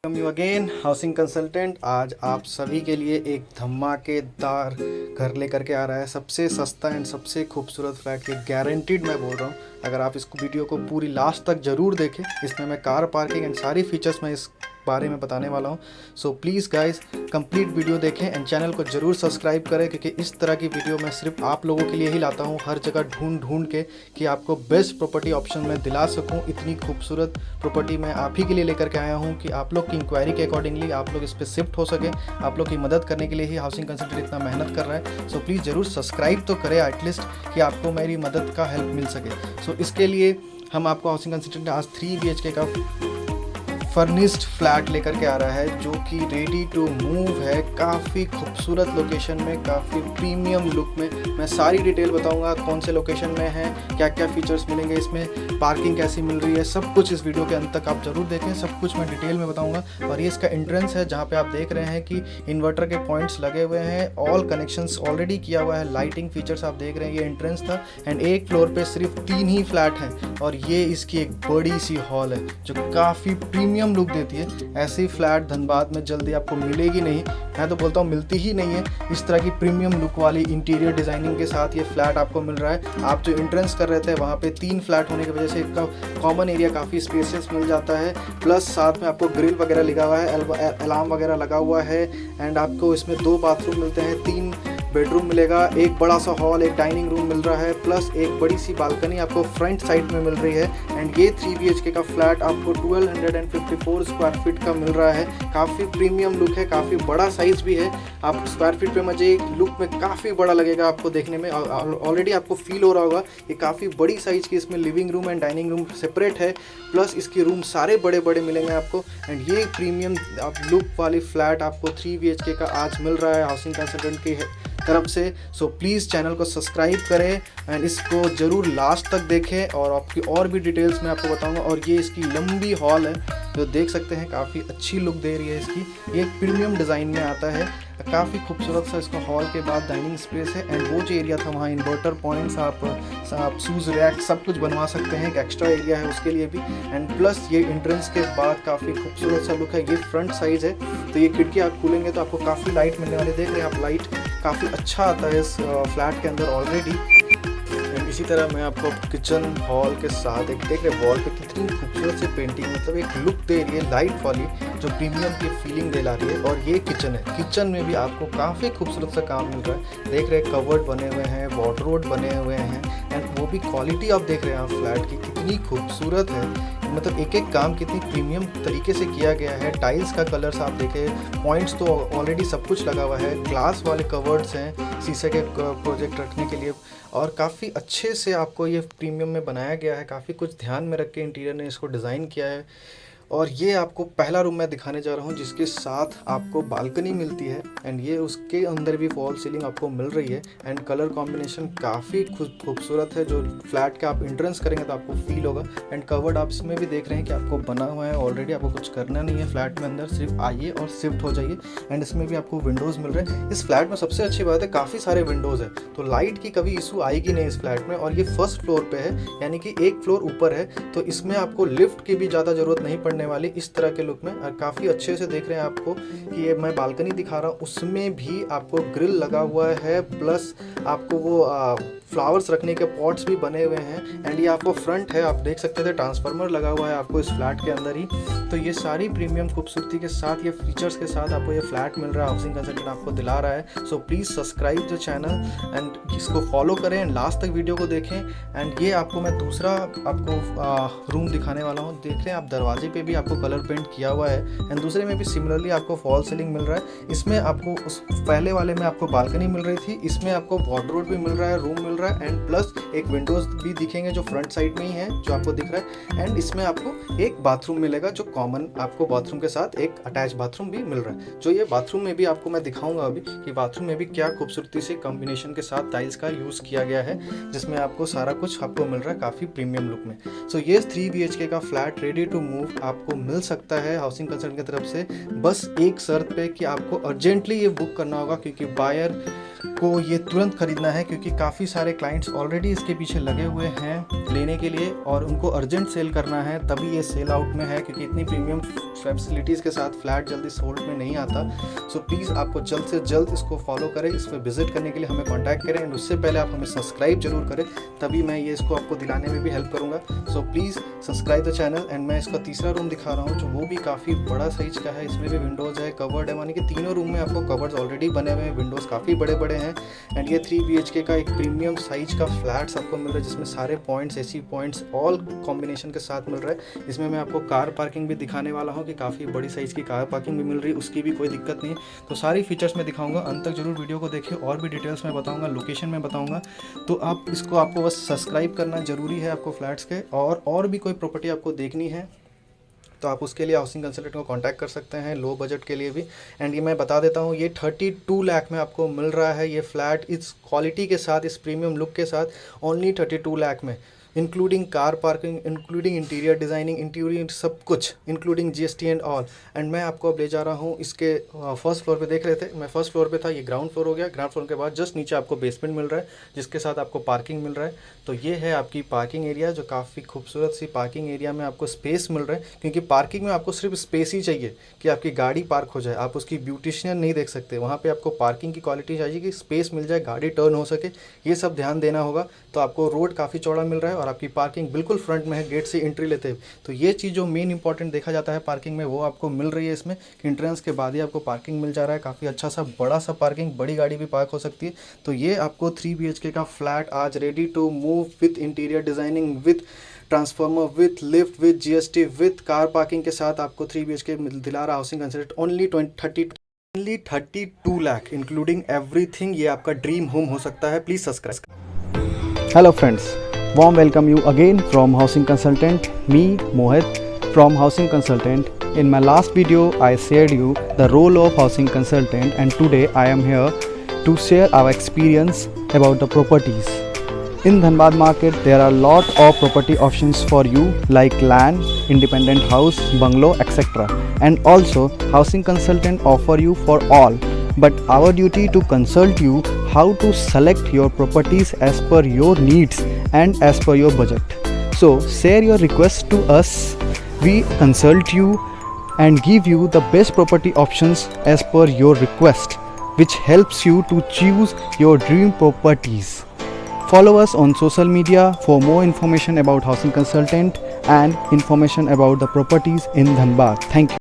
Welcome you again housing consultant. आज आप सभी के लिए एक धमाकेदार घर लेकर के आ रहा है। सबसे सस्ता एंड सबसे खूबसूरत फ्लैट के गारंटीड मैं बोल रहा हूँ। अगर आप इस वीडियो को पूरी लास्ट तक ज़रूर देखें, इसमें मैं कार पार्किंग एंड सारी फीचर्स मैं इस बारे में बताने वाला हूँ। So please guys complete video देखें एंड चैनल को ज़रूर सब्सक्राइब करें, क्योंकि इस तरह की वीडियो मैं सिर्फ आप लोगों के लिए ही लाता हूँ, हर जगह ढूंढ ढूंढ के, कि आपको बेस्ट प्रॉपर्टी ऑप्शन मैं दिला सकूँ। इतनी खूबसूरत प्रॉपर्टी मैं आप ही के लिए लेकर के आया हूँ कि आप लोग की इंक्वायरी के अकॉर्डिंगली आप लोग इस पर शिफ्ट हो सके। आप लोग की मदद करने के लिए ही हाउसिंग कंसल्टेंट इतना मेहनत कर रहा है। सो प्लीज़ ज़रूर सब्सक्राइब तो करें एटलीस्ट, कि आपको मेरी मदद का हेल्प मिल सके। सो इसके लिए हम आपको हाउसिंग कंसल्टेंट आज 3 BHK का फर्निश्ड फ्लैट लेकर के आ रहा है, जो कि रेडी टू मूव है। काफ़ी खूबसूरत लोकेशन में, काफ़ी प्रीमियम लुक में। मैं सारी डिटेल बताऊंगा, कौन से लोकेशन में है, क्या क्या फीचर्स मिलेंगे इसमें, पार्किंग कैसी मिल रही है, सब कुछ इस वीडियो के अंत तक आप ज़रूर देखें। सब कुछ मैं डिटेल में बताऊंगा। और ये इसका एंट्रेंस है, जहाँ पे आप देख रहे हैं कि इन्वर्टर के पॉइंट्स लगे हुए हैं, ऑल कनेक्शंस ऑलरेडी किया हुआ है, लाइटिंग फीचर्स आप देख रहे हैं। ये एंट्रेंस था एंड एक फ्लोर पे सिर्फ 3 ही फ्लैट हैं, और ये इसकी एक बड़ी सी हॉल है जो काफ़ी प्रीमियम लुक देती है। ऐसी फ्लैट धनबाद में जल्दी आपको मिलेगी नहीं, मैं तो बोलता हूँ मिलती ही नहीं है। इस तरह की प्रीमियम लुक वाली इंटीरियर डिज़ाइनिंग के साथ ये फ्लैट आपको मिल रहा है। आप जो एंट्रेंस कर रहे थे वहाँ पे 3 फ्लैट होने की वजह से इसका कॉमन एरिया काफ़ी स्पेसियस मिल जाता है। प्लस साथ में आपको ग्रिल वगैरह लगा हुआ है, अलार्म वगैरह लगा हुआ है। एंड आपको इसमें 2 बाथरूम मिलते हैं, 3 बेडरूम मिलेगा, एक बड़ा सा हॉल, एक डाइनिंग रूम मिल रहा है, प्लस एक बड़ी सी बालकनी आपको फ्रंट साइड में मिल रही है। एंड ये 3 BHK का फ्लैट आपको 1254 स्क्वायर फीट का मिल रहा है। काफ़ी प्रीमियम लुक है, काफ़ी बड़ा साइज़ भी है। आप स्क्वायर फीट पे मुझे लुक में काफ़ी बड़ा लगेगा आपको देखने में। ऑलरेडी आपको फील हो रहा होगा ये काफ़ी बड़ी साइज़ की, इसमें living room and dining room separate है, प्लस इसके रूम सारे बड़े बड़े मिलेंगे आपको। एंड ये प्रीमियम लुक वाली फ्लैट आपको 3 BHK का आज मिल रहा है हाउसिंग कंसल्टेंट की तरफ से। सो प्लीज़ चैनल को सब्सक्राइब करें एंड इसको ज़रूर लास्ट तक देखें, और आपकी और भी डिटेल्स मैं आपको बताऊंगा। और ये इसकी लंबी हॉल है जो देख सकते हैं, काफ़ी अच्छी लुक दे रही है इसकी। ये एक प्रीमियम डिज़ाइन में आता है, काफ़ी खूबसूरत सा इसका हॉल के बाद डाइनिंग स्पेस है। एंड वो जो एरिया था वहाँ इन्वर्टर पॉइंट्स, आप शूज़ रैक सब कुछ बनवा सकते हैं, एक एक्स्ट्रा एरिया है उसके लिए भी। एंड प्लस ये एंट्रेंस के बाद काफ़ी खूबसूरत सा लुक है। ये फ्रंट साइज़ है, तो ये खिड़की आप खोलेंगे तो आपको काफ़ी लाइट मिलने वाली, देख रहे हैं आप, लाइट काफ़ी अच्छा आता है इस फ्लैट के अंदर ऑलरेडी। इसी तरह मैं आपको किचन हॉल के साथ एक देख रहे वॉल पे कितनी खूबसूरत सी पेंटिंग, मतलब एक लुक दे रही है लाइट वाली, जो प्रीमियम की फीलिंग दिला रही है। और ये किचन है, किचन में भी आपको काफ़ी खूबसूरत सा काम मिल रहा है। देख रहे कवर्ड बने हुए हैं, वार्डरोब बने हुए हैं, एंड वो भी क्वालिटी आप देख रहे हैं आप फ्लैट की कितनी खूबसूरत है। मतलब एक एक काम कितनी प्रीमियम तरीके से किया गया है। टाइल्स का कलर्स आप देखें, पॉइंट्स तो ऑलरेडी सब कुछ लगा हुआ है, ग्लास वाले कवर्ड्स हैं शीशे के प्रोजेक्ट रखने के लिए, और काफ़ी अच्छे से आपको ये प्रीमियम में बनाया गया है। काफ़ी कुछ ध्यान में रख के इंटीरियर ने इसको डिज़ाइन किया है। और ये आपको पहला रूम मैं दिखाने जा रहा हूँ, जिसके साथ आपको बालकनी मिलती है। एंड ये उसके अंदर भी फॉल सीलिंग आपको मिल रही है। एंड कलर कॉम्बिनेशन काफ़ी खूबसूरत है, जो फ्लैट का आप एंट्रेंस करेंगे तो आपको फील होगा। एंड कवर्ड आप इसमें भी देख रहे हैं कि आपको बना हुआ है ऑलरेडी, आपको कुछ करना नहीं है फ्लैट में अंदर, सिर्फ आइए और शिफ्ट हो जाइए। एंड इसमें भी आपको विंडोज़ मिल रहे हैं। इस फ्लैट में सबसे अच्छी बात है काफ़ी सारे विंडोज़ है, तो लाइट की कभी इशू आएगी नहीं इस फ्लैट में। और ये फर्स्ट फ्लोर पे है, यानी कि एक फ्लोर ऊपर है, तो इसमें आपको लिफ्ट की भी ज़्यादा ज़रूरत नहीं पड़ने वाली इस तरह के लुक में। और काफ़ी अच्छे से देख रहे हैं आपको कि ये मैं बालकनी दिखा रहा हूँ, उसमें भी आपको ग्रिल लगा हुआ है, प्लस आपको वो फ्लावर्स रखने के पॉट्स भी बने हुए हैं। एंड ये आपको फ्रंट है, आप देख सकते थे ट्रांसफार्मर लगा हुआ है आपको इस फ्लैट के अंदर ही। तो ये सारी प्रीमियम खूबसूरती के साथ, ये फीचर्स के साथ आपको ये फ्लैट मिल रहा है, हाउसिंग कंसल्टेंट आपको दिला रहा है। So please subscribe the channel and इसको फॉलो करें एंड लास्ट तक वीडियो को देखें। एंड ये आपको मैं दूसरा आपको रूम दिखाने वाला हूँ। देख रहे हैं आप, दरवाजे पे भी आपको कलर पेंट किया हुआ है, एंड दूसरे में भी सिमिलरली आपको फॉल सीलिंग मिल रहा है। इसमें आपको उस पहले वाले में आपको बालकनी मिल रही थी, इसमें आपको वार्डरोब भी मिल रहा है, रूम मिल रहा है, एंड प्लस एक विंडोज़ भी दिखेंगे जो फ्रंट साइड में ही है, जो आपको दिख रहा है। एंड इसमें आपको एक बाथरूम मिलेगा, जो कॉमन आपको बाथरूम के साथ एक अटैच बाथरूम भी मिल रहा है। जो ये बाथरूम में भी आपको मैं दिखाऊंगा अभी कि बाथरूम में भी क्या खूबसूरती से कॉम्बिनेशन के साथ टाइल्स का यूज़ किया गया है, जिसमें आपको सारा कुछ आपको मिल रहा है काफ़ी प्रीमियम लुक में। सो ये 3 BHK का फ्लैट रेडी टू मूव आपको मिल सकता है हाउसिंग कंसल्टेंट की तरफ से, बस एक शर्त पे कि आपको अर्जेंटली ये बुक करना होगा, क्योंकि बायर आपको ये तुरंत खरीदना है, क्योंकि काफ़ी सारे क्लाइंट्स ऑलरेडी इसके पीछे लगे हुए हैं लेने के लिए और उनको अर्जेंट सेल करना है, तभी ये सेल आउट में है, क्योंकि इतनी प्रीमियम फैसिलिटीज़ के साथ फ्लैट जल्दी सोल्ड में नहीं आता। सो प्लीज़ आपको जल्द से जल्द इसको फॉलो करें, इस पर विजिट करने के लिए हमें कॉन्टैक्ट करें, एंड उससे पहले आप हमें सब्सक्राइब जरूर करें, तभी मैं ये इसको आपको दिलाने में भी हेल्प करूँगा। So please subscribe the channel. And मैं इसका तीसरा रूम दिखा रहा हूँ, जो वो भी काफ़ी बड़ा साइज का है, इसमें भी विंडोज़ है, कवर्ड है, मानी कि तीनों रूम में आपको कवर्ड्स ऑलरेडी बने हुए हैं, विंडोज़ काफ़ी बड़े बड़े हैं। एंड ये 3 BHK का एक प्रीमियम साइज का फ्लैट्स आपको मिल रहा है, जिसमें सारे points, AC points all combination के साथ मिल रहा है। इसमें मैं आपको कार पार्किंग भी दिखाने वाला हूँ कि काफ़ी बड़ी साइज़ की कार पार्किंग भी मिल रही है, उसकी भी कोई दिक्कत नहीं है। तो सारी फीचर्स मैं दिखाऊंगा, अंत तक जरूर वीडियो को देखें, और भी डिटेल्स मैं बताऊँगा, लोकेशन में बताऊँगा। तो आप इसको आपको बस सब्सक्राइब करना जरूरी है आपको फ्लैट्स के, और भी कोई प्रॉपर्टी आपको देखनी है तो आप उसके लिए हाउसिंग कंसल्टेंट को कांटेक्ट कर सकते हैं, लो बजट के लिए भी। एंड ये मैं बता देता हूँ, ये 32 लाख में आपको मिल रहा है ये फ्लैट, इस क्वालिटी के साथ, इस प्रीमियम लुक के साथ, ओनली 32 लाख में, including car parking, including interior designing, interior सब कुछ, including GST and all. And मैं आपको अब ले जा रहा हूँ इसके फर्स्ट फ्लोर पे। देख रहे थे मैं फर्स्ट फ्लोर पे था, ये ग्राउंड फ्लोर हो गया। ग्राउंड फ्लोर के बाद जस्ट नीचे आपको बेसमेंट मिल रहा है, जिसके साथ आपको पार्किंग मिल रहा है। तो ये है आपकी पार्किंग एरिया, जो काफ़ी खूबसूरत सी पार्किंग एरिया में आपको स्पेस मिल रहा है, क्योंकि पार्किंग में आपको सिर्फ स्पेस ही चाहिए कि आपकी गाड़ी पार्क हो जाए, आप उसकी ब्यूटिशियन नहीं देख सकते, वहाँ पे आपको पार्किंग की क्वालिटी चाहिए कि स्पेस मिल जाए, गाड़ी टर्न हो सके, ये सब ध्यान देना होगा। तो आपको रोड काफ़ी चौड़ा मिल रहा है और आपकी पार्किंग बिल्कुल फ्रंट में है, गेट से एंट्री लेते हुए। तो ये चीज़ जो मेन इंपॉर्टेंट देखा जाता है पार्किंग में, वो आपको मिल रही है इसमें, कि एंट्रेंस के बाद ही आपको पार्किंग मिल जा रहा है। काफ़ी अच्छा सा बड़ा सा पार्किंग, बड़ी गाड़ी भी पार्क हो सकती है। तो ये आपको 3 BHK का फ्लैट आज ready to move, with interior designing, with transformer, with lift, with GST, with car parking के साथ आपको 3 BHK दिला रहा housing consultant only 32 lakh, including everything. ये आपका ड्रीम होम हो सकता है। Please subscribe. Hello friends, warm welcome you again from Housing Consultant, me Mohit from Housing Consultant. In my last video I shared you the role of Housing Consultant, and today I am here to share our experience about the properties. In Dhanbad market there are lot of property options for you, like land, independent house, bungalow, etc. And also Housing Consultant offer you for all, but our duty to consult you how to select your properties as per your needs and as per your budget. So share your request to us, we consult you and give you the best property options as per your request, which helps you to choose your dream properties. Follow us on social media for more information about Housing Consultant and information about the properties in Dhanbad. Thank you.